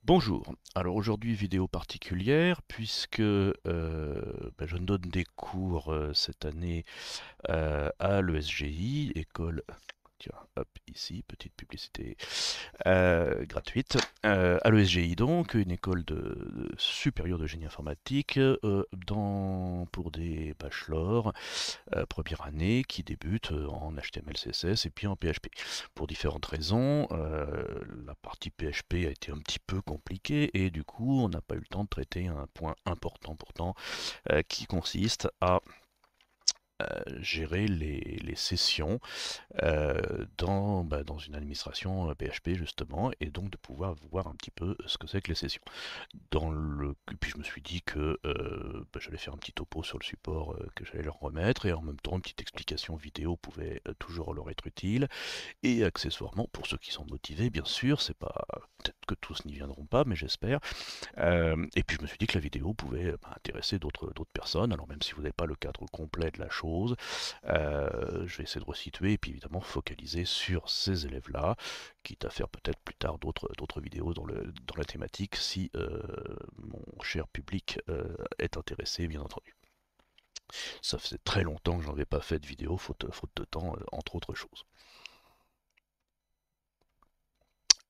Bonjour, alors aujourd'hui vidéo particulière puisque je donne des cours cette année à l'ESGI, école, tiens, hop, ici, petite publicité gratuite, à l'ESGI donc, une école supérieure de génie informatique pour des bachelors première année qui débute en HTML, CSS et puis en PHP. Pour différentes raisons, la partie PHP a été un petit peu compliquée et du coup on n'a pas eu le temps de traiter un point important pourtant qui consiste à gérer les sessions dans une administration PHP justement, et donc de pouvoir voir un petit peu ce que c'est que les sessions. Puis je me suis dit que j'allais faire un petit topo sur le support que j'allais leur remettre, et en même temps une petite explication vidéo pouvait toujours leur être utile, et accessoirement pour ceux qui sont motivés bien sûr, c'est pas peut-être que tous n'y viendront pas, mais j'espère. Et puis je me suis dit que la vidéo pouvait intéresser d'autres personnes. Alors même si vous n'avez pas le cadre complet de la chose, je vais essayer de resituer et puis évidemment focaliser sur ces élèves-là, quitte à faire peut-être plus tard d'autres vidéos dans la thématique si mon cher public est intéressé, bien entendu. Ça faisait très longtemps que j'en avais pas fait de vidéo, faute de temps, entre autres choses.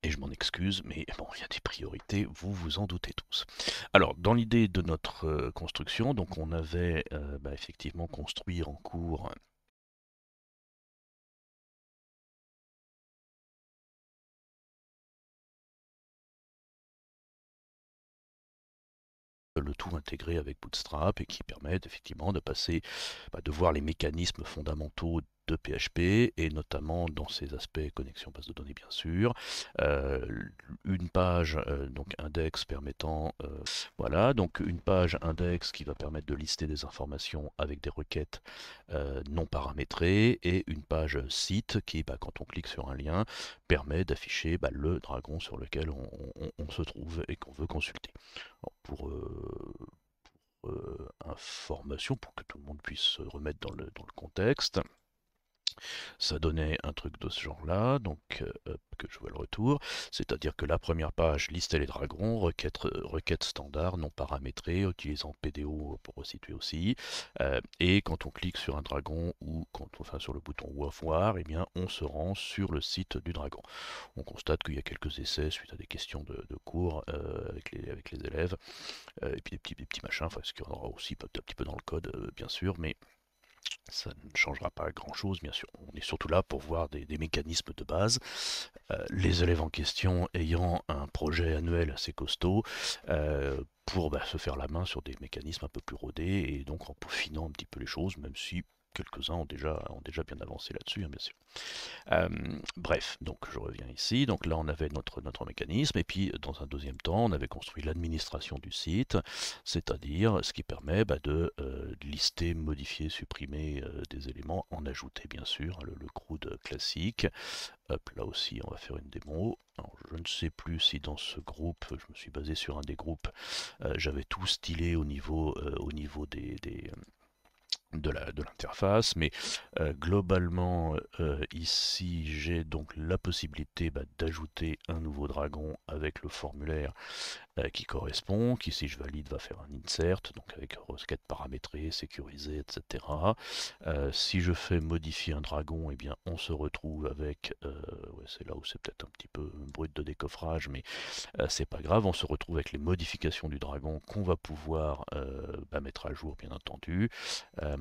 Et je m'en excuse, mais bon, il y a des priorités, vous vous en doutez tous. Alors, dans l'idée de notre construction, donc on avait effectivement construit en cours le tout intégré avec Bootstrap et qui permet effectivement de passer, de voir les mécanismes fondamentaux de PHP et notamment dans ses aspects connexion base de données bien sûr, euh, une page donc index permettant voilà, donc une page index qui va permettre de lister des informations avec des requêtes non paramétrées, et une page site qui, quand on clique sur un lien, permet d'afficher le dragon sur lequel on se trouve et qu'on veut consulter. Alors, pour information, pour que tout le monde puisse se remettre dans le contexte, ça donnait un truc de ce genre-là, donc que je vois le retour, c'est-à-dire que la première page listait les dragons, requête standard, non paramétrée, utilisant PDO pour resituer aussi, et quand on clique sur un dragon ou enfin sur le bouton voir, eh bien on se rend sur le site du dragon. On constate qu'il y a quelques essais suite à des questions de cours avec les élèves, et puis des petits machins, enfin ce qu'il y en aura aussi un petit peu dans le code bien sûr, mais ça ne changera pas grand-chose, bien sûr. On est surtout là pour voir des mécanismes de base. Les élèves en question ayant un projet annuel assez costaud pour se faire la main sur des mécanismes un peu plus rodés, et donc en peaufinant un petit peu les choses, même si quelques-uns ont déjà bien avancé là-dessus, hein, bien sûr. Bref, donc je reviens ici. Donc là, on avait notre mécanisme, et puis dans un deuxième temps, on avait construit l'administration du site, c'est-à-dire ce qui permet de lister, modifier, supprimer des éléments, en ajouter bien sûr, hein, le CRUD classique. Hop, là aussi, on va faire une démo. Alors, je ne sais plus si dans ce groupe, je me suis basé sur un des groupes, j'avais tout stylé au niveau de l'interface, mais globalement ici j'ai donc la possibilité d'ajouter un nouveau dragon avec le formulaire qui correspond, qui si je valide va faire un insert, donc avec requête paramétrée, sécurisée, etc. Si je fais modifier un dragon, eh bien on se retrouve avec, ouais, c'est là où c'est peut-être un petit peu brut de décoffrage, mais c'est pas grave, on se retrouve avec les modifications du dragon qu'on va pouvoir mettre à jour bien entendu, euh,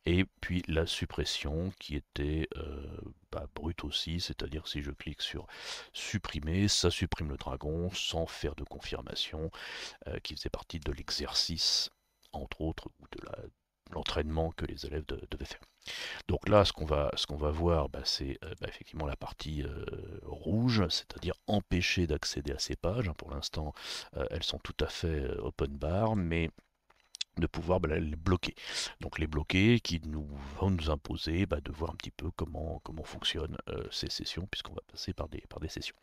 et puis la suppression qui était brute aussi, c'est-à-dire si je clique sur supprimer, ça supprime le dragon sans faire de confirmation, qui faisait partie de l'exercice entre autres, ou de l'entraînement que les élèves devaient faire. Donc là, ce qu'on va voir, c'est effectivement la partie rouge, c'est-à-dire empêcher d'accéder à ces pages. Pour l'instant, elles sont tout à fait open bar, mais de pouvoir les bloquer. Donc les bloquer qui vont nous imposer de voir un petit peu comment fonctionnent ces sessions, puisqu'on va passer par des sessions.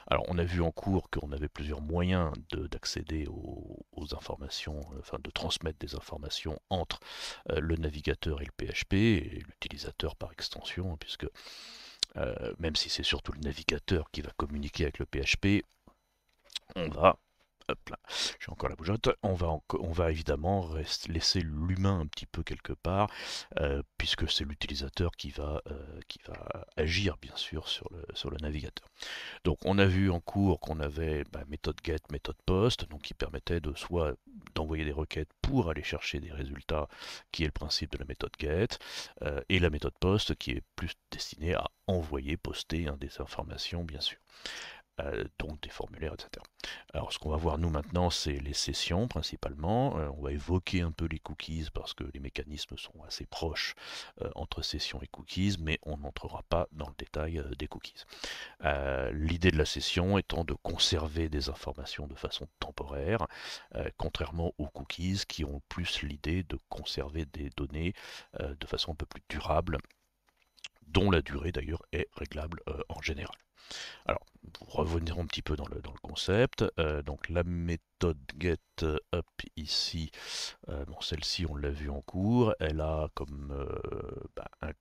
Alors on a vu en cours qu'on avait plusieurs moyens d'accéder aux informations, enfin de transmettre des informations entre le navigateur et le PHP, et l'utilisateur par extension, puisque même si c'est surtout le navigateur qui va communiquer avec le PHP, on va hop là, j'ai encore la bougeotte. On va évidemment laisser l'humain un petit peu quelque part, puisque c'est l'utilisateur qui va agir bien sûr sur le navigateur. Donc on a vu en cours qu'on avait méthode get, méthode post, donc qui permettait de soit d'envoyer des requêtes pour aller chercher des résultats, qui est le principe de la méthode get, et la méthode post qui est plus destinée à envoyer, poster des informations bien sûr. Donc des formulaires, etc. Alors ce qu'on va voir nous maintenant, c'est les sessions principalement. On va évoquer un peu les cookies parce que les mécanismes sont assez proches entre sessions et cookies, mais on n'entrera pas dans le détail des cookies. L'idée de la session étant de conserver des informations de façon temporaire, contrairement aux cookies qui ont plus l'idée de conserver des données de façon un peu plus durable, dont la durée d'ailleurs est réglable en général. Alors, pour revenir un petit peu dans le concept, donc la méthode get up ici, bon, celle-ci on l'a vu en cours, elle a comme un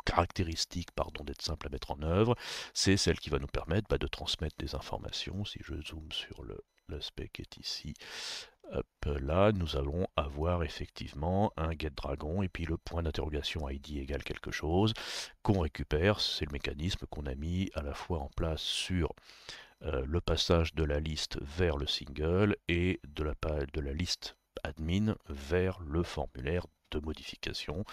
caractéristique pardon, d'être simple à mettre en œuvre, c'est celle qui va nous permettre de transmettre des informations. Si je zoome sur l'aspect qui est ici, hop, là, nous allons avoir effectivement un getDragon et puis le point d'interrogation ID égale quelque chose qu'on récupère. C'est le mécanisme qu'on a mis à la fois en place sur le passage de la liste vers le single et de la liste admin vers le formulaire de modification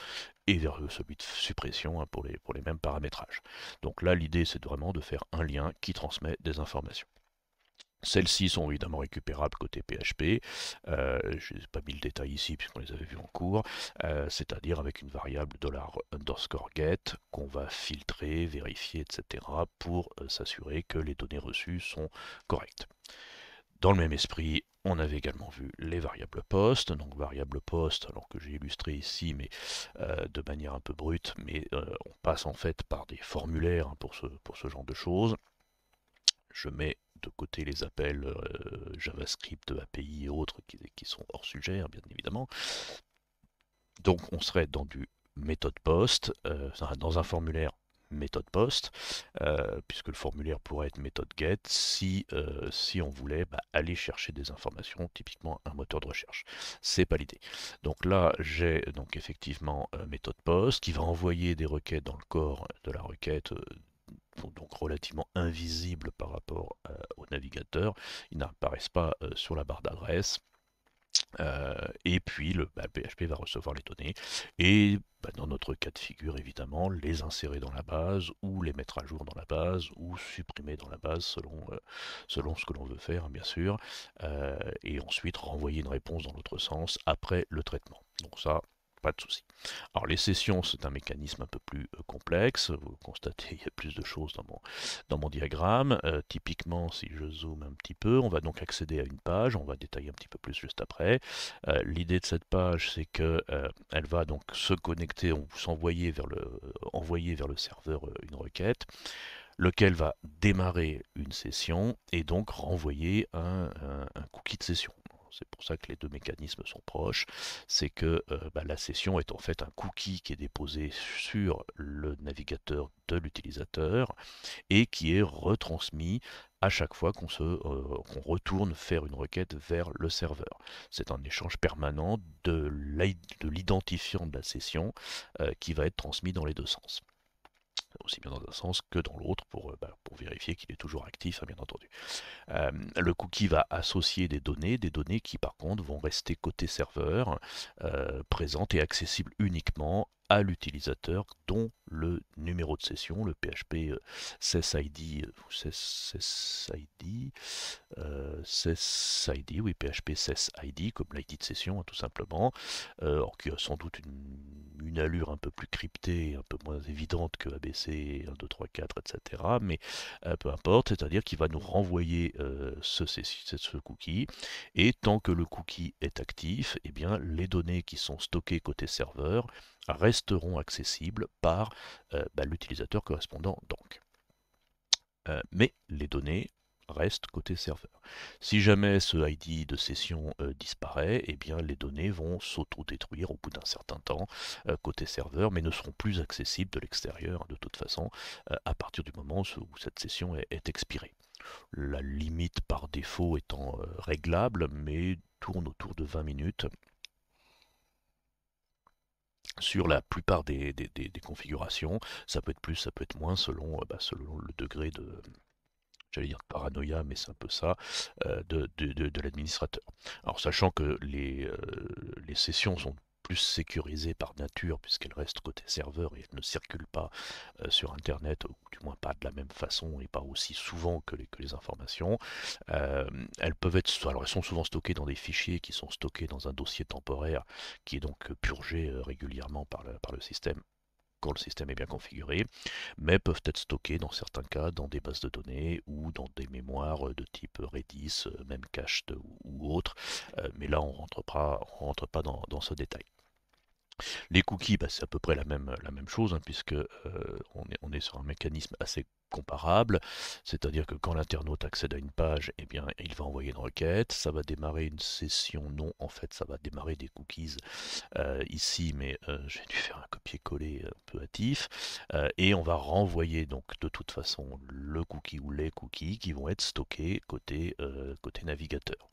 et vers celui de suppression pour les mêmes paramétrages. Donc là, l'idée, c'est vraiment de faire un lien qui transmet des informations. Celles-ci sont évidemment récupérables côté PHP, je n'ai pas mis le détail ici puisqu'on les avait vus en cours, c'est-à-dire avec une variable $_get qu'on va filtrer, vérifier, etc. pour s'assurer que les données reçues sont correctes. Dans le même esprit, on avait également vu les variables post, donc variable post, alors que j'ai illustré ici, mais de manière un peu brute, mais on passe en fait par des formulaires pour ce genre de choses. Je mets de côté les appels JavaScript, API et autres qui sont hors sujet, bien évidemment. Donc on serait dans du méthode post, dans un formulaire méthode post, puisque le formulaire pourrait être méthode get si on voulait aller chercher des informations, typiquement un moteur de recherche. C'est pas l'idée. Donc là, j'ai donc effectivement méthode post qui va envoyer des requêtes dans le corps de la requête, donc relativement invisibles par rapport au navigateur. Ils n'apparaissent pas sur la barre d'adresse. Et puis le PHP va recevoir les données et dans notre cas de figure évidemment les insérer dans la base ou les mettre à jour dans la base ou supprimer dans la base selon ce que l'on veut faire bien sûr, et ensuite renvoyer une réponse dans l'autre sens après le traitement. Donc ça, pas de souci. Alors les sessions, c'est un mécanisme un peu plus complexe. Vous constatez, il y a plus de choses dans mon diagramme. Typiquement, si je zoome un petit peu, on va donc accéder à une page. On va détailler un petit peu plus juste après. L'idée de cette page, c'est que elle va donc se connecter, ou s'envoyer envoyer vers le serveur une requête, lequel va démarrer une session et donc renvoyer un cookie de session. C'est pour ça que les deux mécanismes sont proches. C'est que la session est en fait un cookie qui est déposé sur le navigateur de l'utilisateur et qui est retransmis à chaque fois qu'on retourne faire une requête vers le serveur. C'est un échange permanent de l'identifiant de la session qui va être transmis dans les deux sens, aussi bien dans un sens que dans l'autre pour vérifier qu'il est toujours actif, bien entendu. Le cookie va associer des données qui par contre vont rester côté serveur, présentes et accessibles uniquement à l'utilisateur, dont le numéro de session, le PHP SesID, SesID, oui, PHP SesID, comme l'ID de session, tout simplement, qui a sans doute une allure un peu plus cryptée, un peu moins évidente que ABC 1, 2, 3, 4, etc. Mais peu importe, c'est-à-dire qu'il va nous renvoyer ce cookie, et tant que le cookie est actif, eh bien, les données qui sont stockées côté serveur resteront accessibles par l'utilisateur correspondant donc. Mais les données restent côté serveur. Si jamais ce ID de session disparaît, eh bien les données vont s'auto-détruire au bout d'un certain temps côté serveur, mais ne seront plus accessibles de l'extérieur de toute façon à partir du moment où cette session est expirée. La limite par défaut étant réglable, mais tourne autour de 20 minutes. Sur la plupart des configurations, ça peut être plus, ça peut être moins selon le degré de, j'allais dire de paranoïa, mais c'est un peu ça, de l'administrateur. Alors sachant que les sessions sont plus sécurisées par nature puisqu'elles restent côté serveur et elles ne circulent pas sur Internet, ou du moins pas de la même façon et pas aussi souvent que les informations. Elles peuvent être, alors elles sont souvent stockées dans des fichiers qui sont stockés dans un dossier temporaire qui est donc purgé régulièrement par le système quand le système est bien configuré, mais peuvent être stockés dans certains cas dans des bases de données ou dans des mémoires de type Redis, même cached ou autre. Mais là, on rentre pas dans ce détail. Les cookies, bah, c'est à peu près la même chose, hein, puisque on est sur un mécanisme assez comparable, c'est-à-dire que quand l'internaute accède à une page, eh bien, il va envoyer une requête, ça va démarrer une session, non, en fait, ça va démarrer des cookies ici, mais j'ai dû faire un copier-coller un peu hâtif, et on va renvoyer donc de toute façon le cookie ou les cookies qui vont être stockés côté navigateur,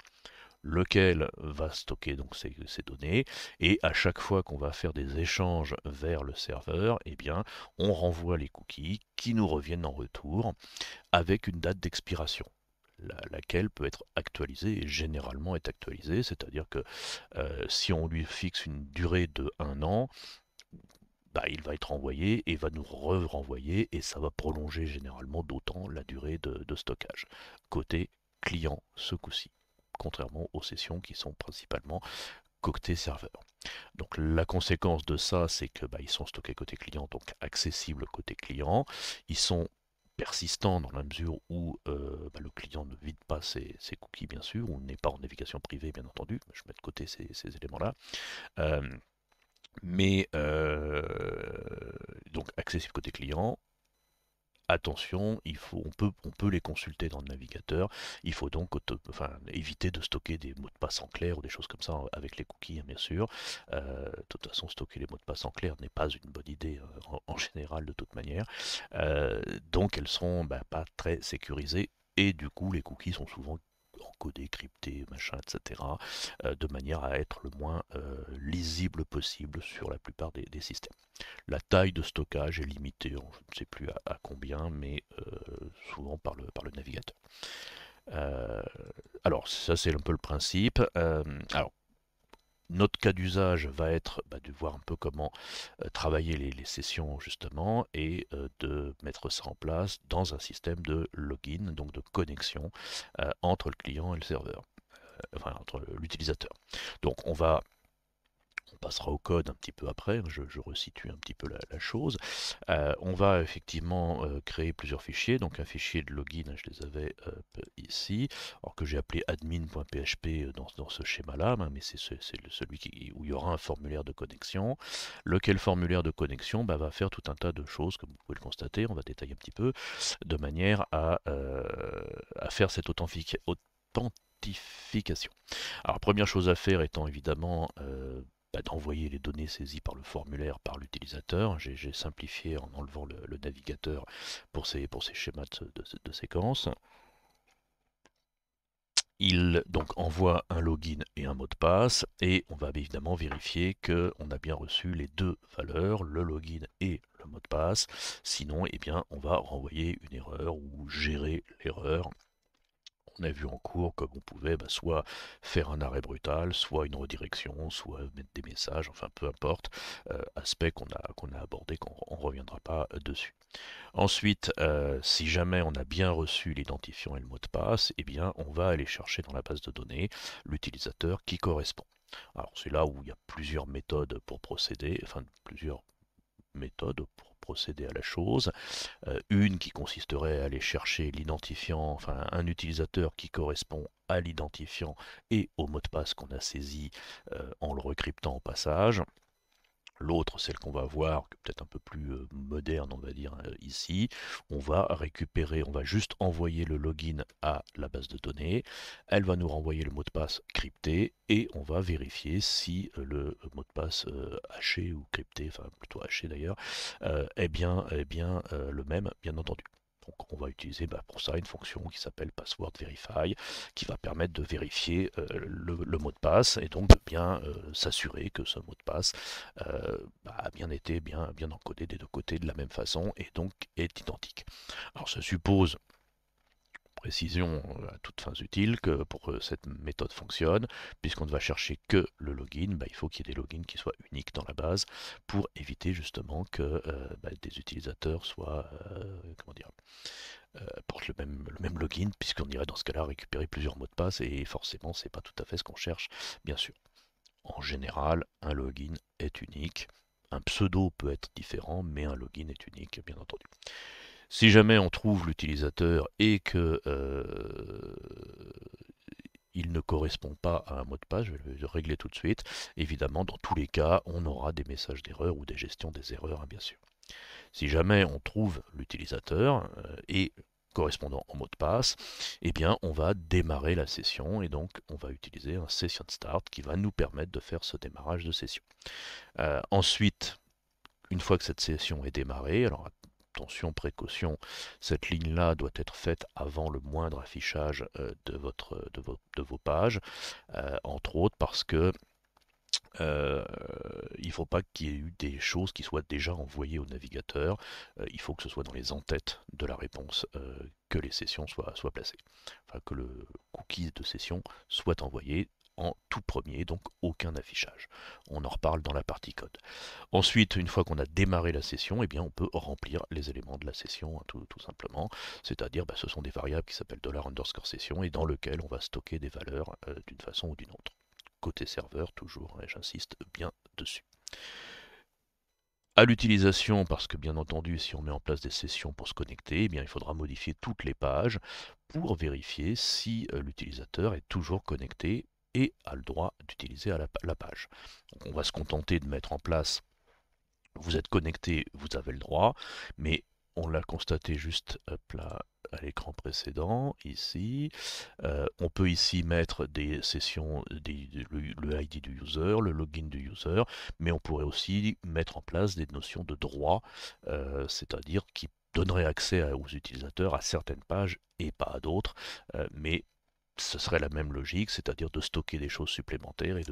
lequel va stocker donc ces données, et à chaque fois qu'on va faire des échanges vers le serveur, eh bien, on renvoie les cookies qui nous reviennent en retour avec une date d'expiration, laquelle peut être actualisée et généralement est actualisée, c'est-à-dire que si on lui fixe une durée de 1 an, bah, il va être envoyé et va nous renvoyer et ça va prolonger généralement d'autant la durée de stockage. Côté client ce coup-ci, contrairement aux sessions qui sont principalement côté serveur. Donc la conséquence de ça, c'est que bah, ils sont stockés côté client, donc accessibles côté client. Ils sont persistants dans la mesure où bah, le client ne vide pas ses cookies, bien sûr, ou n'est pas en navigation privée, bien entendu. Je mets de côté ces éléments-là. Euh, mais donc accessible côté client. Attention, on peut les consulter dans le navigateur. Il faut donc éviter de stocker des mots de passe en clair ou des choses comme ça avec les cookies, hein, bien sûr. De toute façon, stocker les mots de passe en clair n'est pas une bonne idée en général de toute manière. Donc elles sont bah, pas très sécurisées et du coup les cookies sont souvent encodés, cryptés, machin, etc. De manière à être le moins lisible possible sur la plupart des systèmes. La taille de stockage est limitée, je ne sais plus à combien, mais souvent par le navigateur. Euh, alors, ça c'est un peu le principe. Alors, notre cas d'usage va être bah, de voir un peu comment travailler les sessions justement et de mettre ça en place dans un système de login, donc de connexion entre le client et le serveur, enfin entre l'utilisateur. Donc on passera au code un petit peu après, je resitue un petit peu la chose. On va effectivement créer plusieurs fichiers, donc un fichier de login, je les avais ici, alors que j'ai appelé admin.php dans ce schéma-là, mais c'est celui où il y aura un formulaire de connexion, lequel formulaire de connexion bah, va faire tout un tas de choses, comme vous pouvez le constater, on va détailler un petit peu, de manière à faire cette authentification. Alors, première chose à faire étant évidemment bah, d'envoyer les données saisies par le formulaire par l'utilisateur. J'ai simplifié en enlevant le navigateur pour ces schémas de séquence. Il donc envoie un login et un mot de passe et on va évidemment vérifier qu'on a bien reçu les deux valeurs, le login et le mot de passe. Sinon, eh bien, on va renvoyer une erreur ou gérer l'erreur. On a vu en cours comme on pouvait bah, soit faire un arrêt brutal, soit une redirection, soit mettre des messages, enfin peu importe, aspect qu'on a abordé, qu'on ne reviendra pas dessus. Ensuite, si jamais on a bien reçu l'identifiant et le mot de passe, eh bien on va aller chercher dans la base de données l'utilisateur qui correspond. Alors c'est là où il y a plusieurs méthodes pour procéder, enfin plusieurs méthodes pour procéder à la chose. Une qui consisterait à aller chercher l'identifiant, enfin un utilisateur qui correspond à l'identifiant et au mot de passe qu'on a saisi en le recryptant au passage. L'autre, celle qu'on va voir, peut-être un peu plus moderne, on va dire ici, on va récupérer, on va juste envoyer le login à la base de données, elle va nous renvoyer le mot de passe crypté et on va vérifier si le mot de passe haché ou crypté, enfin plutôt haché d'ailleurs, est bien le même, bien entendu. Donc on va utiliser pour ça une fonction qui s'appelle password verify, qui va permettre de vérifier le mot de passe et donc de bien s'assurer que ce mot de passe a bien été bien encodé des deux côtés de la même façon et donc est identique. Alors ça suppose, précision à toutes fins utiles, que pour que cette méthode fonctionne, puisqu'on ne va chercher que le login, il faut qu'il y ait des logins qui soient uniques dans la base pour éviter justement que des utilisateurs soient, comment dire, portent le même login, puisqu'on irait dans ce cas-là récupérer plusieurs mots de passe et forcément c'est pas tout à fait ce qu'on cherche, bien sûr. En général, un login est unique. Un pseudo peut être différent, mais un login est unique, bien entendu. Si jamais on trouve l'utilisateur et que il ne correspond pas à un mot de passe, je vais le régler tout de suite. Évidemment, dans tous les cas, on aura des messages d'erreur ou des gestions des erreurs, hein, bien sûr. Si jamais on trouve l'utilisateur et correspondant au mot de passe, eh bien on va démarrer la session et donc on va utiliser un session start qui va nous permettre de faire ce démarrage de session. Ensuite, une fois que cette session est démarrée, alors attention, précaution, cette ligne-là doit être faite avant le moindre affichage de vos pages, entre autres parce que il ne faut pas qu'il y ait eu des choses qui soient déjà envoyées au navigateur. Il faut que ce soit dans les en-têtes de la réponse que les sessions soient placées. Enfin, que le cookie de session soit envoyé en tout premier, donc aucun affichage. On en reparle dans la partie code. Ensuite, une fois qu'on a démarré la session, eh bien, on peut remplir les éléments de la session, hein, tout simplement. C'est-à-dire, ce sont des variables qui s'appellent $_session et dans lesquelles on va stocker des valeurs d'une façon ou d'une autre. Côté serveur, toujours, et j'insiste bien dessus. À l'utilisation, parce que bien entendu, si on met en place des sessions pour se connecter, eh bien, il faudra modifier toutes les pages pour vérifier si l'utilisateur est toujours connecté et a le droit d'utiliser la page. Donc, on va se contenter de mettre en place, vous êtes connecté, vous avez le droit, mais on l'a constaté juste là, à l'écran précédent, ici. On peut ici mettre des sessions, le ID du user, le login du user, mais on pourrait aussi mettre en place des notions de droit, c'est-à-dire qui donnerait accès aux utilisateurs à certaines pages et pas à d'autres, mais ce serait la même logique, c'est-à-dire de stocker des choses supplémentaires et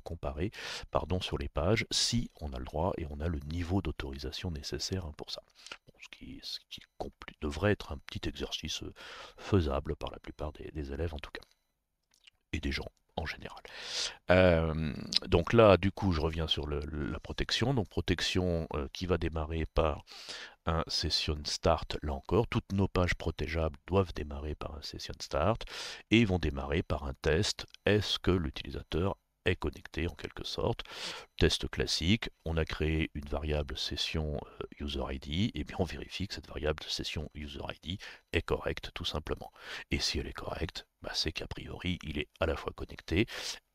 comparer sur les pages si on a le droit et on a le niveau d'autorisation nécessaire pour ça. Bon, ce qui devrait être un petit exercice faisable par la plupart des élèves en tout cas, et des gens en général. Donc là, du coup, je reviens sur la protection. Donc protection qui va démarrer par un session start, là encore, toutes nos pages protégeables doivent démarrer par un session start et vont démarrer par un test. Est-ce que l'utilisateur est connecté en quelque sorte? Test classique, on a créé une variable session user ID, et bien on vérifie que cette variable session user ID est correcte tout simplement. Et si elle est correcte, c'est qu'a priori il est à la fois connecté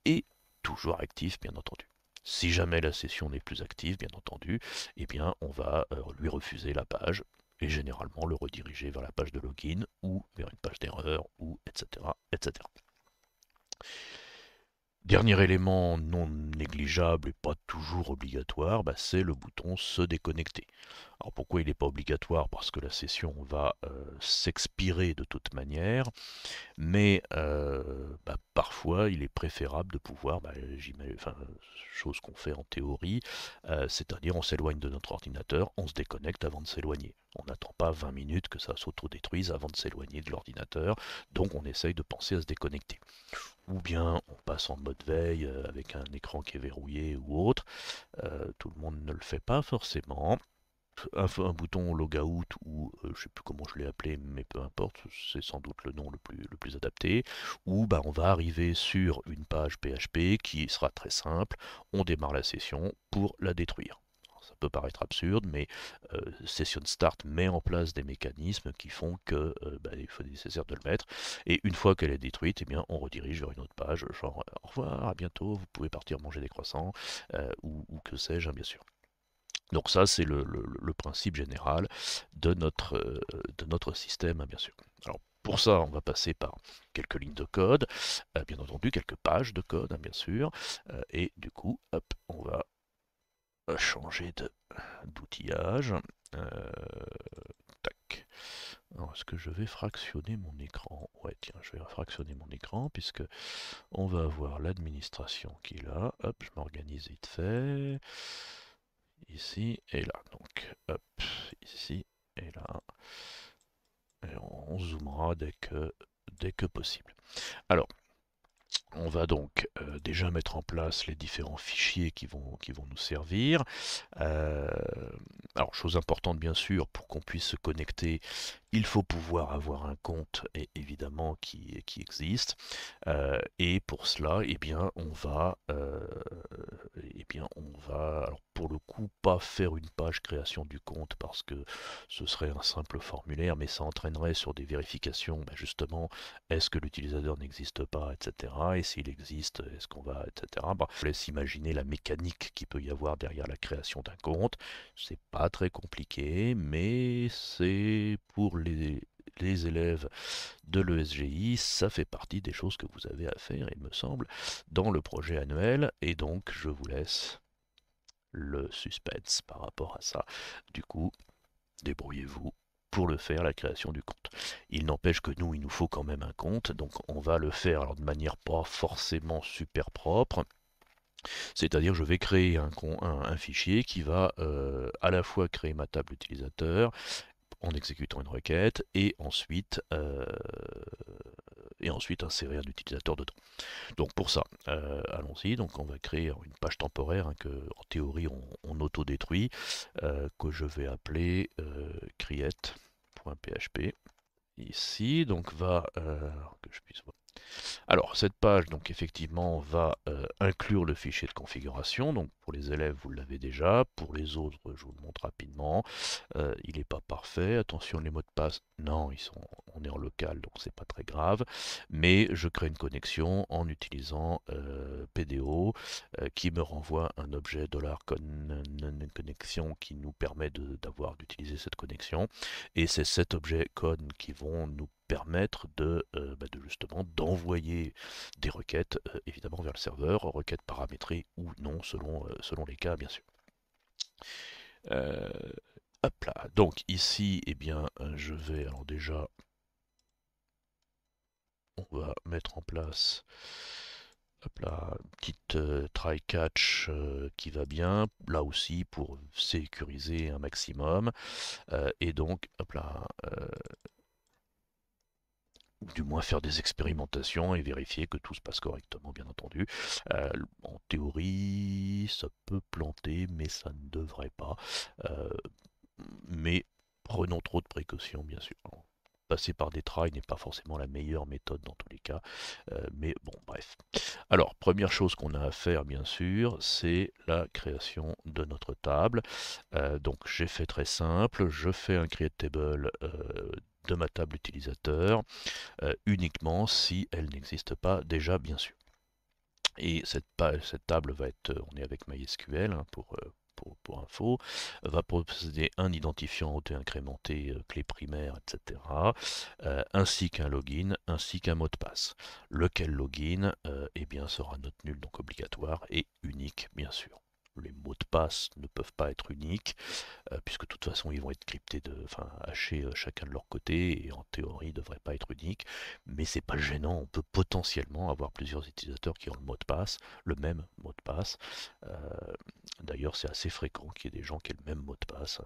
et toujours actif bien entendu. Si jamais la session n'est plus active, bien entendu, eh bien on va lui refuser la page et généralement le rediriger vers la page de login ou vers une page d'erreur ou etc. etc. Dernier élément non négligeable et pas toujours obligatoire, c'est le bouton se déconnecter. Alors pourquoi il n'est pas obligatoire? Parce que la session va s'expirer de toute manière, mais parfois il est préférable de pouvoir, chose qu'on fait en théorie, c'est-à-dire on s'éloigne de notre ordinateur, on se déconnecte avant de s'éloigner. On n'attend pas 20 minutes que ça s'autodétruise avant de s'éloigner de l'ordinateur, donc on essaye de penser à se déconnecter. Ou bien on passe en mode veille avec un écran qui est verrouillé ou autre. Tout le monde ne le fait pas forcément. Un bouton logout ou je ne sais plus comment je l'ai appelé, mais peu importe, c'est sans doute le nom le plus adapté. Ou on va arriver sur une page PHP qui sera très simple. On démarre la session pour la détruire. Ça peut paraître absurde, mais Session Start met en place des mécanismes qui font que il faut nécessaire de le mettre. Et une fois qu'elle est détruite, eh bien, on redirige vers une autre page, genre au revoir, à bientôt, vous pouvez partir manger des croissants, ou que sais-je, bien sûr. Donc ça, c'est le principe général de notre système, bien sûr. Alors pour ça, on va passer par quelques lignes de code, bien entendu, quelques pages de code, bien sûr, et du coup, hop, on va changer d'outillage. est-ce que je vais fractionner mon écran? Ouais, tiens, je vais fractionner mon écran puisque on va avoir l'administration qui est là. Hop, je m'organise vite fait. Ici et là. Donc, hop, ici et là. Et on zoomera dès que possible. Alors, on va donc déjà mettre en place les différents fichiers qui vont nous servir. Euh, alors, chose importante bien sûr, pour qu'on puisse se connecter, il faut pouvoir avoir un compte évidemment qui existe. Et pour cela, eh bien, on va, alors pour le coup, pas faire une page création du compte parce que ce serait un simple formulaire, mais ça entraînerait sur des vérifications, ben justement, est-ce que l'utilisateur n'existe pas, etc. Et s'il existe, est-ce qu'on va, etc. Bon, je vous laisse imaginer la mécanique qu'il peut y avoir derrière la création d'un compte. C'est pas très compliqué, mais c'est pour les élèves de l'ESGI, ça fait partie des choses que vous avez à faire, il me semble, dans le projet annuel. Et donc, je vous laisse le suspense par rapport à ça. Du coup, débrouillez-vous pour le faire, la création du compte. Il n'empêche que nous, il nous faut quand même un compte, donc on va le faire alors de manière pas forcément super propre. C'est-à-dire je vais créer un fichier qui va à la fois créer ma table utilisateur en exécutant une requête et ensuite insérer un utilisateur dedans. Donc pour ça, allons-y. Donc on va créer une page temporaire que en théorie on autodétruit, que je vais appeler create.php. Ici, donc que je puisse voir. Alors, cette page, donc effectivement, va inclure le fichier de configuration. Donc, pour les élèves, vous l'avez déjà. Pour les autres, je vous le montre rapidement. Il n'est pas parfait. Attention, les mots de passe, non, on est en local, donc c'est pas très grave. Mais je crée une connexion en utilisant PDO qui me renvoie un objet $connection qui nous permet d'utiliser cette connexion. Et c'est cet objet con qui vont nous permettre de justement d'envoyer des requêtes évidemment vers le serveur, requêtes paramétrées ou non selon les cas bien sûr. Euh, Hop là, donc ici eh bien je vais alors déjà on va mettre en place hop là, une petite try catch qui va bien là aussi pour sécuriser un maximum et donc hop là ou du moins faire des expérimentations et vérifier que tout se passe correctement, bien entendu. En théorie, ça peut planter, mais ça ne devrait pas. Euh, mais prenons trop de précautions, bien sûr. Passer par des tries n'est pas forcément la meilleure méthode dans tous les cas, mais bon, bref. Alors, première chose qu'on a à faire, bien sûr, c'est la création de notre table. Donc, j'ai fait très simple, je fais un create table de ma table utilisateur uniquement si elle n'existe pas déjà, bien sûr. Et cette table va être, on est avec MySQL hein, pour info, va posséder un identifiant auto-incrémenté, clé primaire, etc., ainsi qu'un login, ainsi qu'un mot de passe. Lequel login eh bien, sera note nulle, donc obligatoire, et unique, bien sûr. Les mots de passe ne peuvent pas être uniques, puisque de toute façon ils vont être cryptés, enfin hachés chacun de leur côté, et en théorie ils ne devraient pas être uniques, mais c'est pas gênant, on peut potentiellement avoir plusieurs utilisateurs qui ont le mot de passe, le même mot de passe. Euh, D'ailleurs c'est assez fréquent qu'il y ait des gens qui aient le même mot de passe,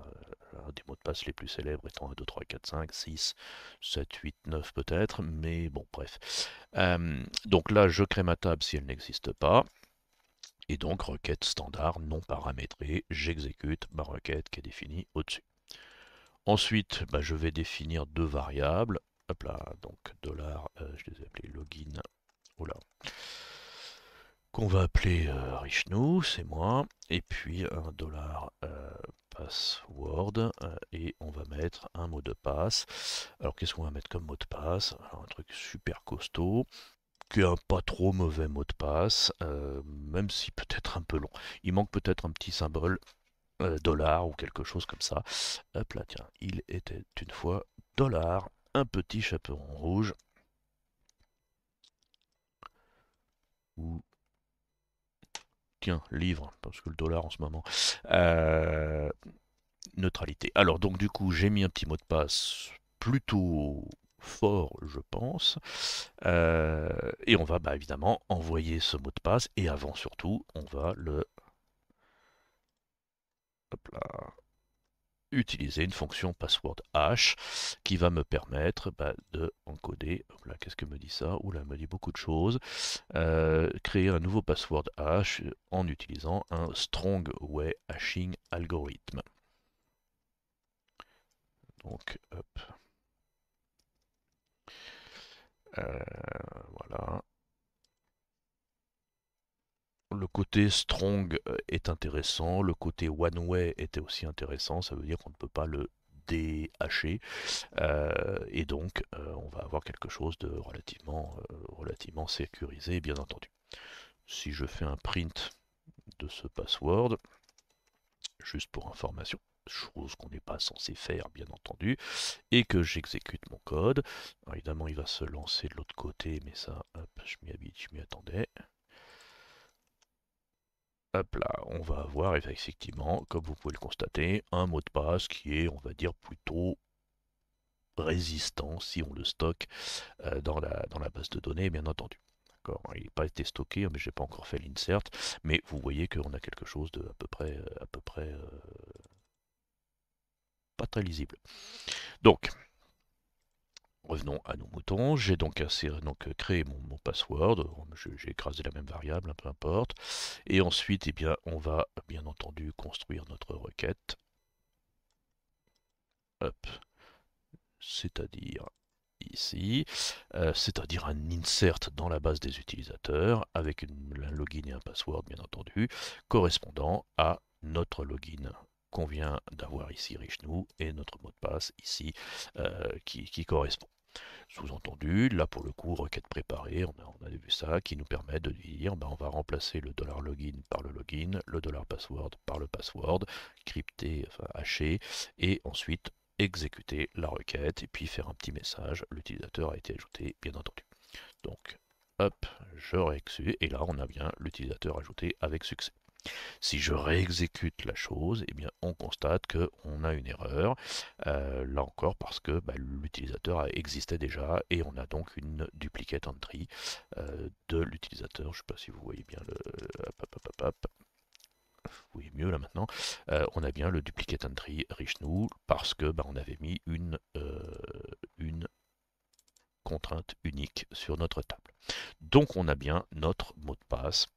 un des mots de passe les plus célèbres étant 1, 2, 3, 4, 5, 6, 7, 8, 9 peut-être, mais bon bref. Donc là je crée ma table si elle n'existe pas. Et donc, requête standard non paramétrée, j'exécute ma requête qui est définie au-dessus. Ensuite, je vais définir deux variables. Hop là, donc dollar, je les ai appelés login, oula, qu'on va appeler Richnou, c'est moi, et puis un dollar password, et on va mettre un mot de passe. Alors qu'est-ce qu'on va mettre comme mot de passe? Alors un truc super costaud, qui est un pas trop mauvais mot de passe, même si peut-être un peu long. Il manque peut-être un petit symbole dollar ou quelque chose comme ça. Hop là, tiens, il était une fois dollar, un petit chaperon rouge. Ou tiens, livre, parce que le dollar en ce moment. Euh, Neutralité. Alors donc du coup j'ai mis un petit mot de passe plutôt fort, je pense. Et on va évidemment envoyer ce mot de passe, et avant surtout, on va le hop là, utiliser une fonction password hash qui va me permettre de encoder. Hop là, qu'est-ce que me dit ça? Oula, elle me dit beaucoup de choses. Créer un nouveau password hash en utilisant un strong way hashing algorithm. Donc, hop. Voilà. Le côté strong est intéressant, le côté one way était aussi intéressant, ça veut dire qu'on ne peut pas le déhacher, et donc on va avoir quelque chose de relativement sécurisé, bien entendu. Si je fais un print de ce password, juste pour information, chose qu'on n'est pas censé faire bien entendu, et que j'exécute mon code, alors, évidemment il va se lancer de l'autre côté, mais ça, hop, je m'y attendais. Hop là, on va avoir effectivement, comme vous pouvez le constater, un mot de passe qui est, on va dire, plutôt résistant si on le stocke dans la base de données, bien entendu. Il n'a pas été stocké, mais je n'ai pas encore fait l'insert, mais vous voyez qu'on a quelque chose de à peu près pas très lisible. Donc, revenons à nos moutons. J'ai donc, créé mon password. J'ai écrasé la même variable, peu importe. Et ensuite, eh bien, on va bien entendu construire notre requête. Hop, c'est-à-dire ici, c'est-à-dire un insert dans la base des utilisateurs avec un login et un password bien entendu, correspondant à notre login qu'on vient d'avoir ici Richnou et notre mot de passe ici qui correspond. Sous-entendu, là pour le coup, requête préparée, on a vu ça, qui nous permet de dire on va remplacer le $login par le login, le $password par le password, crypté, enfin haché, et ensuite exécuter la requête et puis faire un petit message, l'utilisateur a été ajouté, bien entendu. Donc, hop, je réexécute, et là on a bien l'utilisateur ajouté avec succès. Si je réexécute la chose, eh bien, on constate qu'on a une erreur, là encore parce que l'utilisateur existait déjà et on a donc une duplicate entry de l'utilisateur. Je ne sais pas si vous voyez bien le... Hop, hop, hop, hop. Vous voyez mieux là maintenant. On a bien le duplicate entry Richnou parce que on avait mis une contrainte unique sur notre table. Donc on a bien notre mot de passe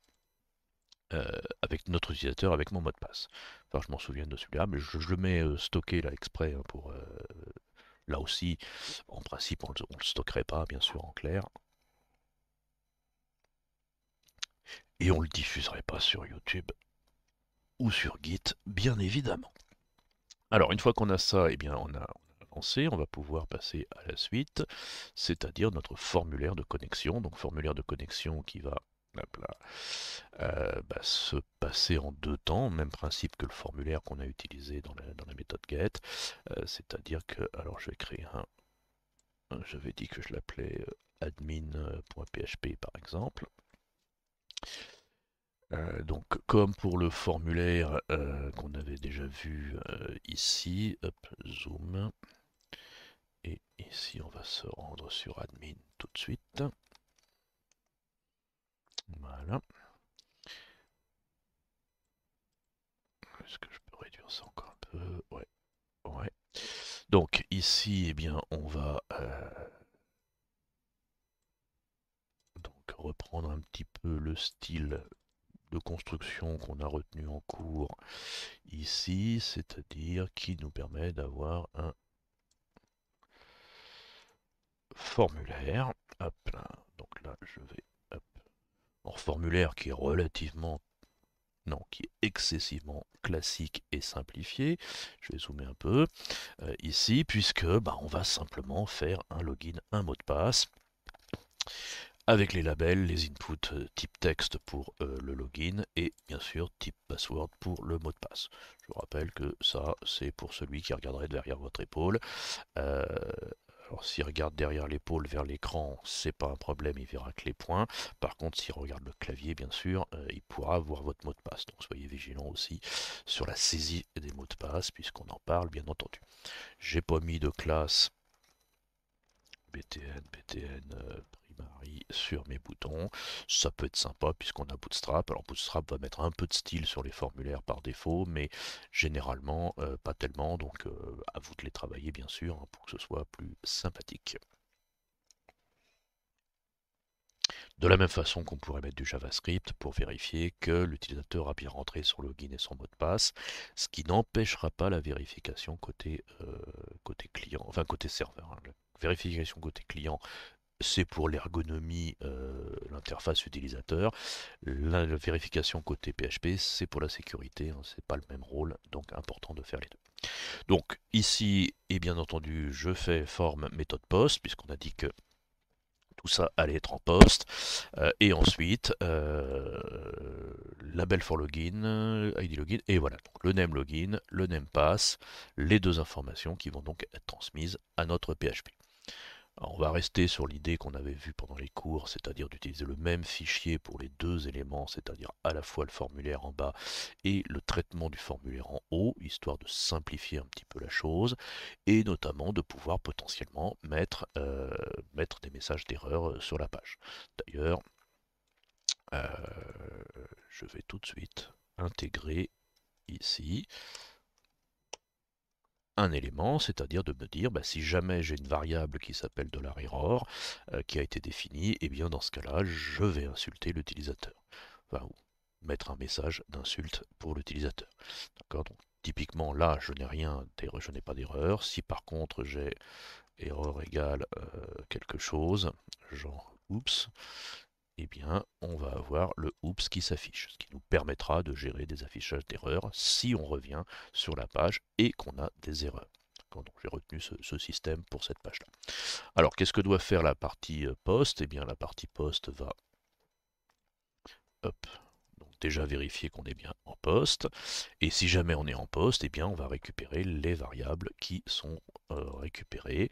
avec notre utilisateur, avec mon mot de passe. Enfin, je m'en souviens de celui-là, mais je le mets stocké là exprès pour... là aussi, en principe, on ne le stockerait pas, bien sûr, en clair. Et on ne le diffuserait pas sur YouTube ou sur Git, bien évidemment. Alors, une fois qu'on a ça, eh bien, on a lancé, on va pouvoir passer à la suite, c'est-à-dire notre formulaire de connexion. Donc, formulaire de connexion qui va hop là, se passer en deux temps, même principe que le formulaire qu'on a utilisé dans la méthode get, c'est-à-dire que, alors je vais créer j'avais dit que je l'appelais admin.php par exemple. Donc comme pour le formulaire qu'on avait déjà vu ici, hop, zoom, et ici on va se rendre sur admin tout de suite. Voilà. Est-ce que je peux réduire ça encore un peu? Ouais, ouais. Donc ici, eh bien, on va donc reprendre un petit peu le style de construction qu'on a retenu en cours ici, c'est-à-dire qui nous permet d'avoir un formulaire. Hop là, donc là je vais hop, en formulaire qui est relativement, non, qui est excessivement classique et simplifié. Je vais zoomer un peu ici, puisque on va simplement faire un login, un mot de passe, avec les labels, les inputs type texte pour le login et bien sûr type password pour le mot de passe. Je vous rappelle que ça c'est pour celui qui regarderait derrière votre épaule. Euh, alors s'il regarde derrière l'épaule vers l'écran, c'est pas un problème, il verra que les points. Par contre, s'il regarde le clavier, bien sûr, il pourra voir votre mot de passe. Donc soyez vigilants aussi sur la saisie des mots de passe, puisqu'on en parle, bien entendu. J'ai pas mis de classe btn, primary sur mes boutons. Ça peut être sympa puisqu'on a Bootstrap. Alors Bootstrap va mettre un peu de style sur les formulaires par défaut, mais généralement pas tellement, donc à vous de les travailler bien sûr hein, pour que ce soit plus sympathique. De la même façon qu'on pourrait mettre du JavaScript pour vérifier que l'utilisateur a bien rentré son login et son mot de passe, ce qui n'empêchera pas la vérification côté client, enfin côté serveur, hein. La vérification côté client, c'est pour l'ergonomie, l'interface utilisateur. La vérification côté PHP, c'est pour la sécurité, hein, c'est pas le même rôle, donc important de faire les deux. Donc ici, et bien entendu, je fais forme méthode post, puisqu'on a dit que tout ça allait être en post. Et ensuite, label for login, ID login, et voilà. Donc le name login, le name pass, les deux informations qui vont donc être transmises à notre PHP. Alors, on va rester sur l'idée qu'on avait vue pendant les cours, c'est-à-dire d'utiliser le même fichier pour les deux éléments, c'est-à-dire à la fois le formulaire en bas et le traitement du formulaire en haut, histoire de simplifier un petit peu la chose, et notamment de pouvoir potentiellement mettre des messages d'erreur sur la page. D'ailleurs, je vais tout de suite intégrer ici un élément, c'est-à-dire de me dire bah, si jamais j'ai une variable qui s'appelle $error qui a été définie, et bien dans ce cas-là, je vais insulter l'utilisateur. Enfin, ou mettre un message d'insulte pour l'utilisateur. D'accord. Donc typiquement là, je n'ai pas d'erreur. Si par contre j'ai erreur égale quelque chose, genre oups, eh bien, on va avoir le oups qui s'affiche, ce qui nous permettra de gérer des affichages d'erreurs si on revient sur la page et qu'on a des erreurs. Donc j'ai retenu ce système pour cette page-là. Alors, qu'est-ce que doit faire la partie post? Eh bien, la partie post va hop, donc déjà vérifier qu'on est bien en poste. Et si jamais on est en poste, eh bien, on va récupérer les variables qui sont récupérées.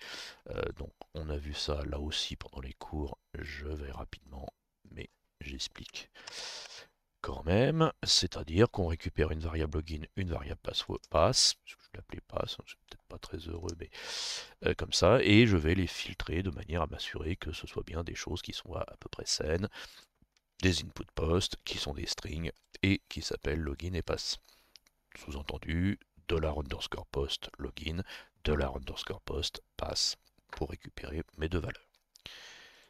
Donc, on a vu ça là aussi pendant les cours. Je vais rapidement, mais j'explique quand même, c'est-à-dire qu'on récupère une variable login, une variable pass, je l'appelais pass, je suis peut-être pas très heureux, mais comme ça, et je vais les filtrer de manière à m'assurer que ce soit bien des choses qui sont à peu près saines, des input post qui sont des strings et qui s'appellent login et pass. Sous-entendu, $_post login, $_post pass pour récupérer mes deux valeurs.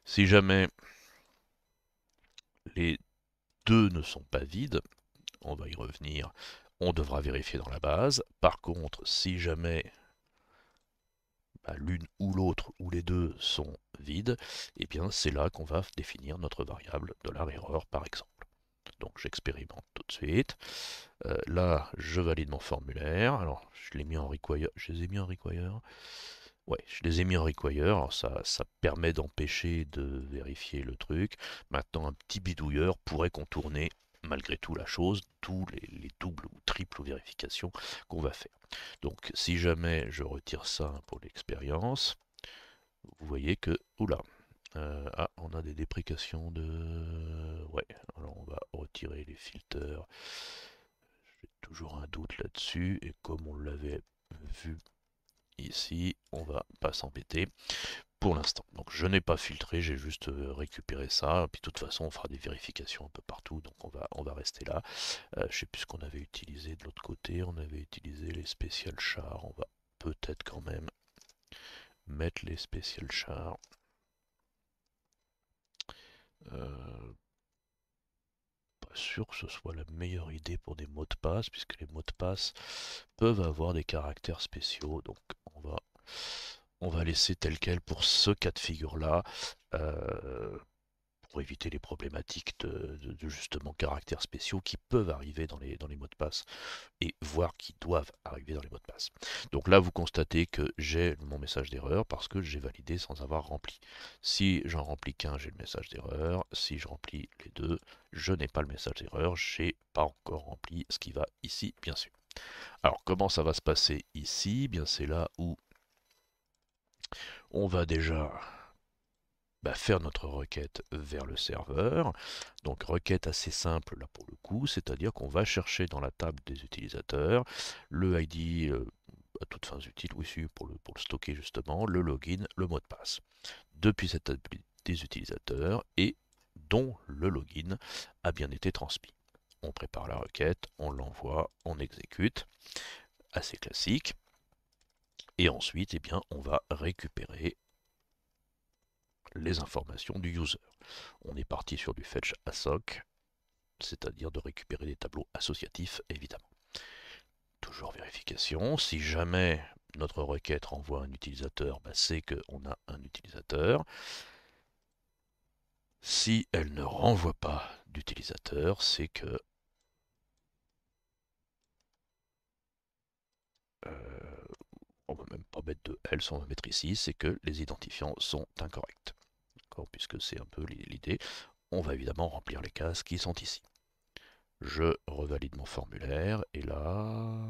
Si jamais les deux ne sont pas vides, on va y revenir, on devra vérifier dans la base. Par contre, si jamais l'une ou l'autre ou les deux sont vides, et bien c'est là qu'on va définir notre variable $error par exemple. Donc j'expérimente tout de suite. Là, je valide mon formulaire. Alors, je l'ai mis en require. Je les ai mis en require. Ouais, je les ai mis en require. Alors ça permet d'empêcher de vérifier le truc. Maintenant, un petit bidouilleur pourrait contourner malgré tout la chose, tous les doubles ou triples vérifications qu'on va faire. Donc, si jamais je retire ça pour l'expérience, vous voyez que, oula, on a des déprécations de... Ouais, alors on va retirer les filters. J'ai toujours un doute là-dessus, et comme on l'avait vu ici, on va pas s'embêter pour l'instant. Donc je n'ai pas filtré, j'ai juste récupéré ça, puis de toute façon on fera des vérifications un peu partout, donc on va rester là. Je sais plus ce qu'on avait utilisé de l'autre côté, on avait utilisé les special chars, on va peut-être quand même mettre les special chars. Pas sûr que ce soit la meilleure idée pour des mots de passe, puisque les mots de passe peuvent avoir des caractères spéciaux, donc on va laisser tel quel pour ce cas de figure-là, pour éviter les problématiques de justement caractères spéciaux qui peuvent arriver dans les mots de passe, et voire qui doivent arriver dans les mots de passe. Donc là, vous constatez que j'ai mon message d'erreur parce que j'ai validé sans avoir rempli. Si j'en remplis qu'un, j'ai le message d'erreur. Si je remplis les deux, je n'ai pas le message d'erreur. J'ai pas encore rempli ce qui va ici, bien sûr. Alors, comment ça va se passer ici? Bien, c'est là où on va déjà faire notre requête vers le serveur. Donc requête assez simple là pour le coup, c'est-à-dire qu'on va chercher dans la table des utilisateurs le ID à toutes fins utiles, oui, si, pour le stocker justement, le login, le mot de passe. Depuis cette table des utilisateurs et dont le login a bien été transmis. On prépare la requête, on l'envoie, on exécute, assez classique. Et ensuite, eh bien, on va récupérer les informations du user. On est parti sur du fetch assoc, c'est-à-dire de récupérer des tableaux associatifs, évidemment. Toujours vérification, si jamais notre requête renvoie un utilisateur, bah, c'est qu'on a un utilisateur. Si elle ne renvoie pas d'utilisateur, c'est que on ne va même pas mettre de else, on va mettre ici, c'est que les identifiants sont incorrects. Puisque c'est un peu l'idée, on va évidemment remplir les cases qui sont ici. Je revalide mon formulaire et là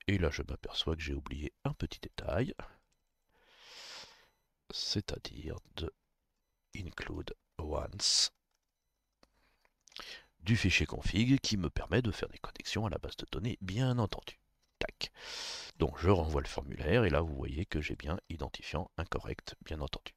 je m'aperçois que j'ai oublié un petit détail, c'est-à-dire de include once du fichier config qui me permet de faire des connexions à la base de données, bien entendu. Tac. Donc je renvoie le formulaire et là vous voyez que j'ai bien identifiant incorrect, bien entendu.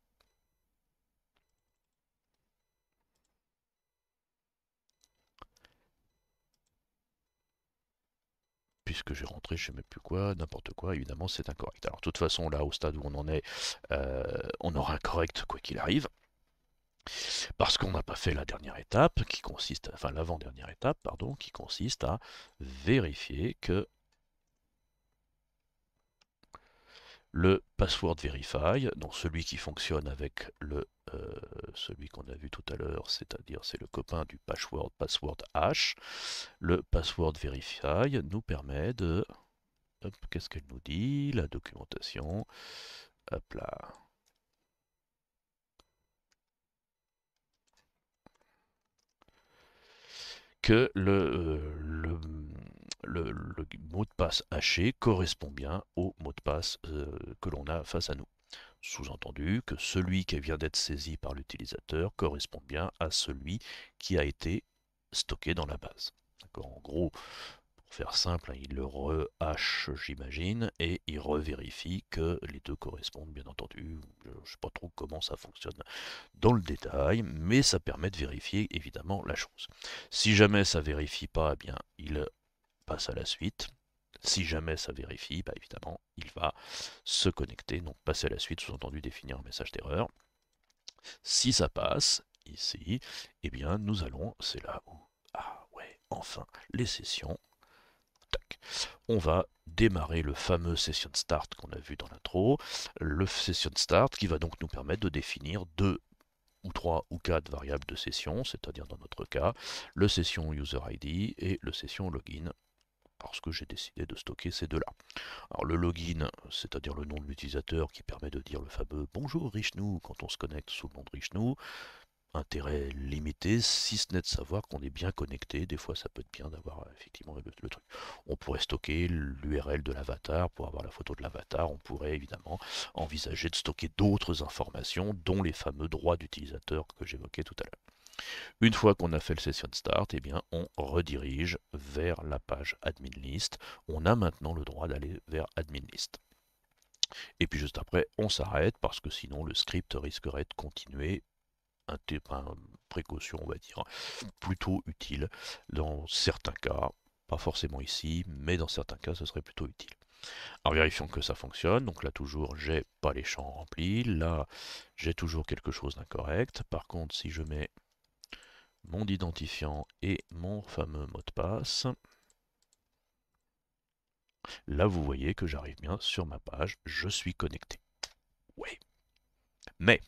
Puisque j'ai rentré je ne sais même plus quoi, n'importe quoi, évidemment c'est incorrect. Alors de toute façon là au stade où on en est, on aura incorrect quoi qu'il arrive, parce qu'on n'a pas fait la dernière étape qui consiste, enfin l'avant-dernière étape, pardon, qui consiste à vérifier que le password verify, donc celui qui fonctionne avec celui qu'on a vu tout à l'heure, c'est-à-dire c'est le copain du password hash, le password verify nous permet de, qu'est-ce qu'elle nous dit, la documentation, hop là, que le mot de passe haché correspond bien au mot de passe que l'on a face à nous. Sous-entendu que celui qui vient d'être saisi par l'utilisateur correspond bien à celui qui a été stocké dans la base. En gros, pour faire simple, il le rehache, j'imagine, et il revérifie que les deux correspondent, bien entendu. Je ne sais pas trop comment ça fonctionne dans le détail, mais ça permet de vérifier évidemment la chose. Si jamais ça ne vérifie pas, eh bien, il passe à la suite. Si jamais ça vérifie, bah évidemment, il va se connecter, donc passer à la suite, sous-entendu définir un message d'erreur. Si ça passe, ici, eh bien, nous allons, c'est là où, ah ouais, enfin, les sessions. Tac. On va démarrer le fameux session start qu'on a vu dans l'intro, le session start qui va donc nous permettre de définir deux ou trois ou quatre variables de session, c'est-à-dire dans notre cas, le session user ID et le session login, parce que j'ai décidé de stocker ces deux-là. Alors le login, c'est-à-dire le nom de l'utilisateur qui permet de dire le fameux bonjour Richnou quand on se connecte sous le nom de Richnou. Intérêt limité, si ce n'est de savoir qu'on est bien connecté. Des fois, ça peut être bien d'avoir effectivement le truc. On pourrait stocker l'URL de l'avatar pour avoir la photo de l'avatar. On pourrait évidemment envisager de stocker d'autres informations, dont les fameux droits d'utilisateur que j'évoquais tout à l'heure. Une fois qu'on a fait le session start, eh bien, on redirige vers la page admin list. On a maintenant le droit d'aller vers admin list. Et puis juste après, on s'arrête parce que sinon le script risquerait de continuer. Précaution, on va dire, plutôt utile dans certains cas. Pas forcément ici, mais dans certains cas, ce serait plutôt utile. Alors vérifions que ça fonctionne. Donc là, toujours, j'ai pas les champs remplis. Là, j'ai toujours quelque chose d'incorrect. Par contre, si je mets mon identifiant et mon fameux mot de passe, là, vous voyez que j'arrive bien sur ma page. Je suis connecté. Oui. Mais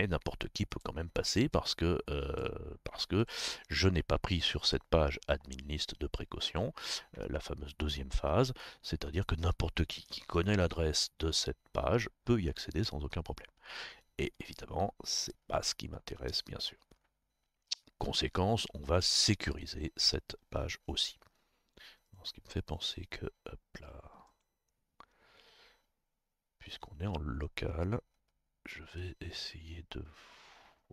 n'importe qui peut quand même passer parce que je n'ai pas pris sur cette page admin list de précaution, la fameuse deuxième phase, c'est-à-dire que n'importe qui connaît l'adresse de cette page peut y accéder sans aucun problème. Et évidemment, c'est pas ce qui m'intéresse bien sûr. Conséquence, on va sécuriser cette page aussi. Ce qui me fait penser que, hop là, puisqu'on est en local, je vais essayer de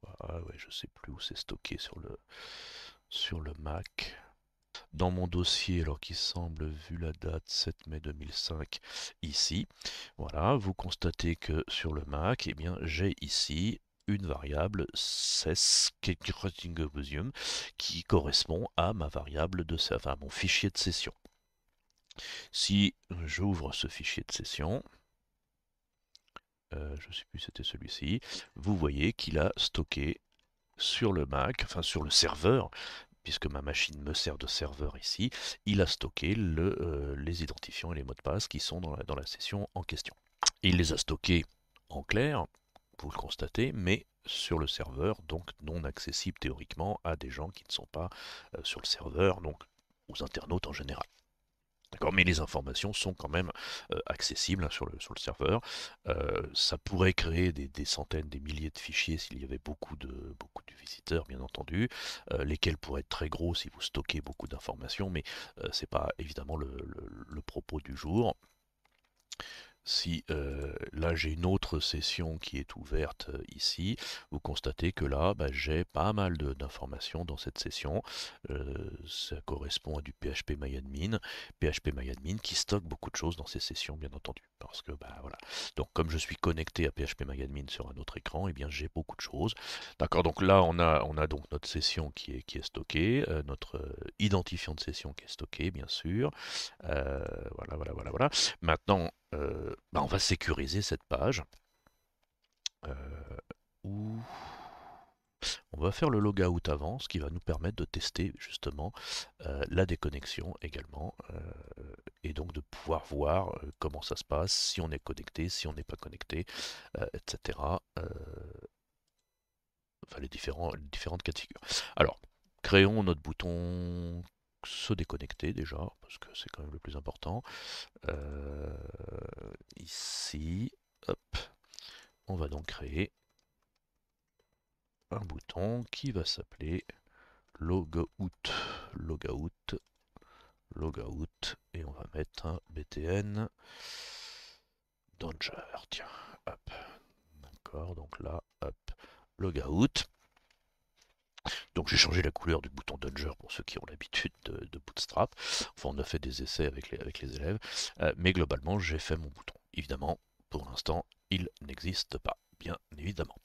voir. Ah ouais, je sais plus où c'est stocké sur le Mac. dans mon dossier, alors qui semble, vu la date, 7 mai 2005, ici. Voilà, vous constatez que sur le Mac, eh bien, j'ai ici une variable qui correspond à ma variable de, enfin, mon fichier de session. Si j'ouvre ce fichier de session, je ne sais plus si c'était celui-ci, vous voyez qu'il a stocké sur le Mac, enfin sur le serveur, puisque ma machine me sert de serveur ici, il a stocké les identifiants et les mots de passe qui sont dans la session en question. Il les a stockés en clair, vous le constatez, mais sur le serveur, donc non accessible théoriquement à des gens qui ne sont pas sur le serveur, donc aux internautes en général. D'accord, mais les informations sont quand même accessibles, hein, sur le serveur. Ça pourrait créer des centaines, des milliers de fichiers s'il y avait beaucoup de visiteurs, bien entendu, lesquels pourraient être très gros si vous stockez beaucoup d'informations, mais c'est pas évidemment le propos du jour. Si là j'ai une autre session qui est ouverte ici, vous constatez que là bah, j'ai pas mal d'informations dans cette session. Ça correspond à du PHP MyAdmin qui stocke beaucoup de choses dans ces sessions bien entendu. Parce que bah voilà. Donc comme je suis connecté à PHP MyAdmin sur un autre écran, et eh bien j'ai beaucoup de choses. D'accord, donc là on a donc notre session qui est stockée, notre identifiant de session qui est stocké bien sûr. Voilà. Maintenant, bah, on va sécuriser cette page. Où on va faire le logout avant, ce qui va nous permettre de tester justement la déconnexion également, et donc de pouvoir voir comment ça se passe, si on est connecté, si on n'est pas connecté, etc. Enfin les différentes cas de figure. Alors, créons notre bouton se déconnecter déjà, parce que c'est quand même le plus important. Ici, hop, on va donc créer un bouton qui va s'appeler logout, logout, logout, et on va mettre un btn danger, tiens, hop, d'accord, donc là, hop, logout. Donc j'ai changé la couleur du bouton danger pour ceux qui ont l'habitude de Bootstrap. Enfin, on a fait des essais avec les élèves, mais globalement j'ai fait mon bouton. Évidemment, pour l'instant, il n'existe pas, bien évidemment.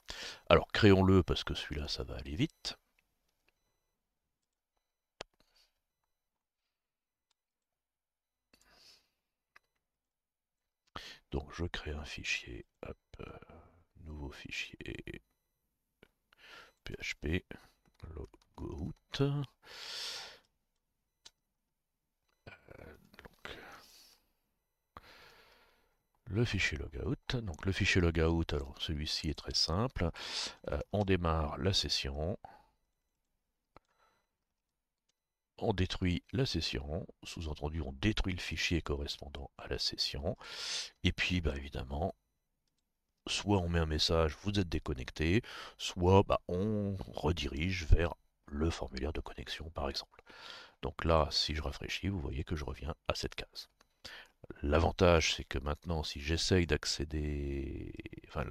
Alors créons-le parce que celui-là, ça va aller vite. Donc je crée un fichier, hop, nouveau fichier PHP logout. Donc le fichier logout. Donc le fichier logout, alors celui-ci est très simple. On démarre la session. On détruit la session, sous-entendu on détruit le fichier correspondant à la session, et puis bah, évidemment, soit on met un message, vous êtes déconnecté, soit bah, on redirige vers le formulaire de connexion par exemple. Donc là, si je rafraîchis, vous voyez que je reviens à cette case. L'avantage, c'est que maintenant, si j'essaye d'accéder, enfin,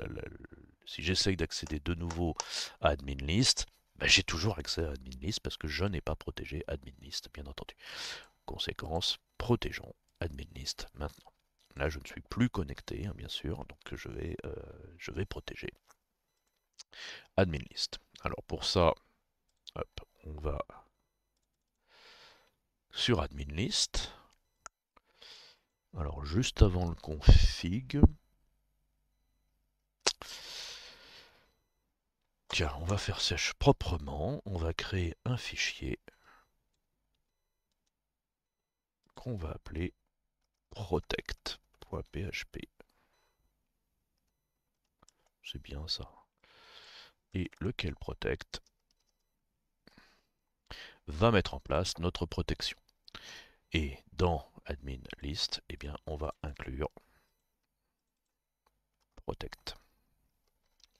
si j'essaye d'accéder de nouveau à Admin List, ben, j'ai toujours accès à Admin List parce que je n'ai pas protégé Admin List, bien entendu. Conséquence, protégeons Admin List maintenant. Là, je ne suis plus connecté, hein, bien sûr, donc je vais protéger Admin List. Alors pour ça, hop, on va sur Admin List. Alors juste avant le config, tiens, on va faire sèche proprement, on va créer un fichier qu'on va appeler protect.php. C'est bien ça. Et lequel protect va mettre en place notre protection. Et dans admin list, eh bien, on va inclure protect.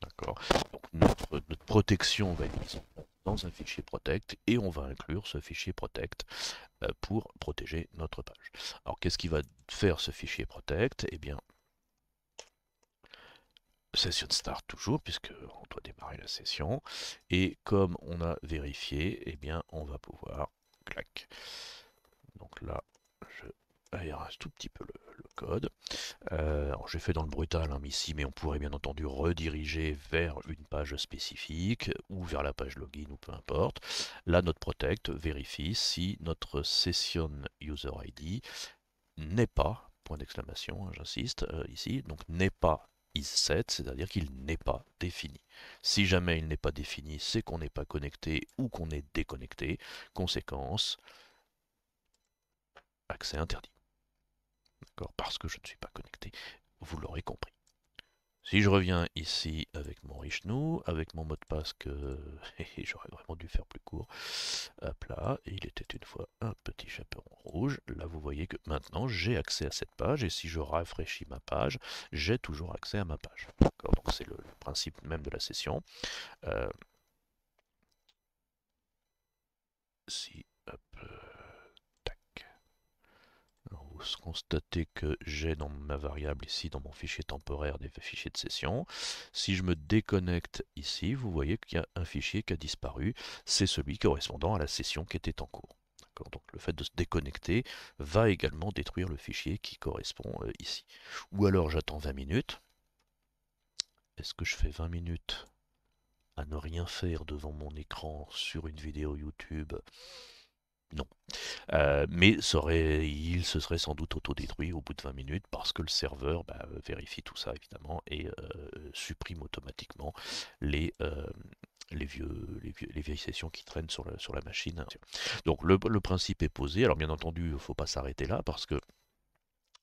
D'accord. Donc notre protection va être mise dans un fichier protect et on va inclure ce fichier protect pour protéger notre page. Alors qu'est-ce qui va faire ce fichier protect? Eh bien, session start toujours, puisque on doit démarrer la session. Et comme on a vérifié, eh bien, on va pouvoir, clac, Donc là, je aère un tout petit peu le code. Alors j'ai fait dans le brutal hein, ici, mais on pourrait bien entendu rediriger vers une page spécifique ou vers la page login ou peu importe. Là, notre protect vérifie si notre session user ID n'est pas, point d'exclamation, hein, j'insiste ici, donc n'est pas is set, c'est-à-dire qu'il n'est pas défini. Si jamais il n'est pas défini, c'est qu'on n'est pas connecté ou qu'on est déconnecté. Conséquence, accès interdit. D'accord, parce que je ne suis pas connecté, vous l'aurez compris. Si je reviens ici avec mon Richnou, avec mon mot de passe que j'aurais vraiment dû faire plus court, hop là, il était une fois un petit chaperon rouge. Là, vous voyez que maintenant j'ai accès à cette page et si je rafraîchis ma page, j'ai toujours accès à ma page. D'accord, donc c'est le principe même de la session. Si, hop, tac. Vous constatez que j'ai dans ma variable ici, dans mon fichier temporaire, des fichiers de session. Si je me déconnecte ici, vous voyez qu'il y a un fichier qui a disparu. C'est celui correspondant à la session qui était en cours. Donc le fait de se déconnecter va également détruire le fichier qui correspond ici. Ou alors j'attends 20 minutes. Est-ce que je fais 20 minutes à ne rien faire devant mon écran sur une vidéo YouTube? Non. Mais il se serait sans doute autodétruit au bout de 20 minutes parce que le serveur vérifie tout ça évidemment et supprime automatiquement les, euh, les vieilles sessions qui traînent sur la machine. Donc le principe est posé. Alors bien entendu, il ne faut pas s'arrêter là parce que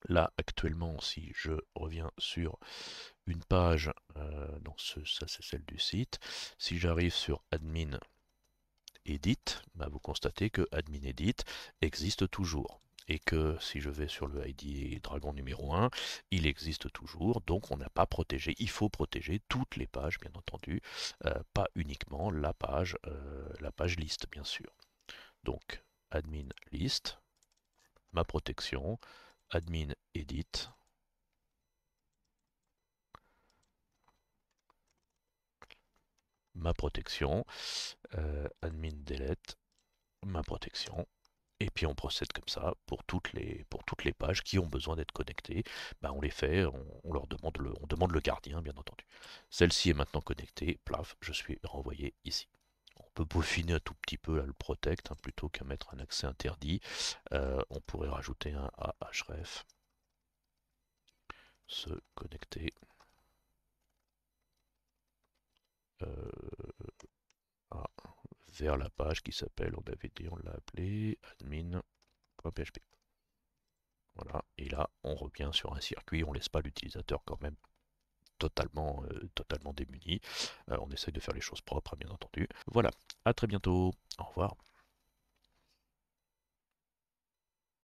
là actuellement, si je reviens sur une page, donc ça c'est celle du site, si j'arrive sur admin edit, vous constatez que admin edit existe toujours. Et que si je vais sur le ID Dragon numéro 1, il existe toujours, donc on n'a pas protégé. Il faut protéger toutes les pages, bien entendu, pas uniquement la page liste, bien sûr. Donc, admin list, ma protection, admin edit, ma protection, admin delete, ma protection. Et puis on procède comme ça pour toutes les pages qui ont besoin d'être connectées. On les fait, on leur demande le gardien, bien entendu. Celle-ci est maintenant connectée, plaf, je suis renvoyé ici. On peut peaufiner un tout petit peu là, le protect, hein, plutôt qu'à mettre un accès interdit. On pourrait rajouter un ahref, se connecter. À, vers la page qui s'appelle, on l'a appelé admin.php. Voilà, et là on revient sur un circuit, on ne laisse pas l'utilisateur quand même totalement démuni. On essaye de faire les choses propres, bien entendu. Voilà, à très bientôt, au revoir.